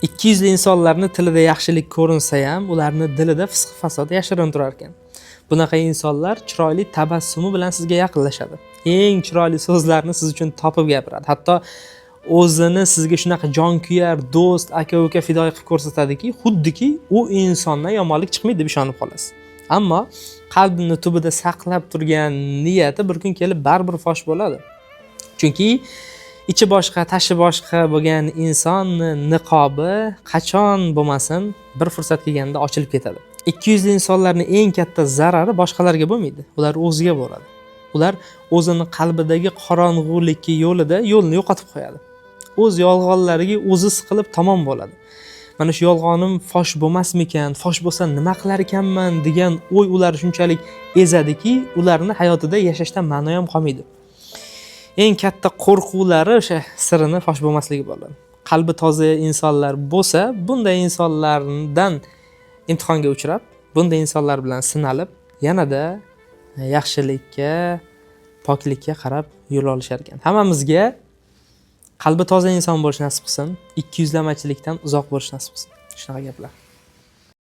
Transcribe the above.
200 insonlarni tilida yaxshilik ko'rinsa ham, ularni dilida fisq fasod yashirin turar ekan. Bunaqa insonlar chiroyli tabassumi bilan sizga yaqinlashadi. Eng chiroyli so'zlarni siz uchun topib gapiradi. Hatto o'zini sizga shunaqa jonkuyar, do'st, aka-uka fidoyi qilib ko'rsatadiki, xuddiki u insondan yomonlik chiqmaydi deb ishonib qolasiz. Ammo qalbini tubida saqlab turgan niyati bir kun kelib baribir fosh bo'ladi. Chunki ichi boshqa, tashi boshqa bo'lgan insonni niqobi qachon bo'lmasin bir fursat kelganda ochilib ketadi. 200 insonlarning eng katta zarari boshqalarga bo'lmaydi, ular o'ziga bo'ladi. Ular o'zini qalbidagi qorong'ulikka yo'lida yo'lni yo'qotib qo'yadi. O'z yolg'onlariga o'zi siqilib tamom bo'ladi. Mana shu yolg'onim fosh bo'lmasmikan, fosh bo'lsa nima qilar ekanman degan o'y ular shunchalik ezadiki, ularning hayotida yashashdan ma'no ham qolmaydi. Eng katta qo'rquvlari o'sha sirini fosh bo'lmasligi bo'ladi. Qalbi toza insonlar bo'lsa, bunday insonlardan imtihonga uchrab, bunday insonlar bilan sinalib, yanada yaxshilikka, poklikka qarab yo'l olishar ekan. Hammamizga qalbi toza inson bo'lish nasib qilsin, 200lamachilikdan uzoq bo'lish nasib qilsin. Shunaqa gaplar.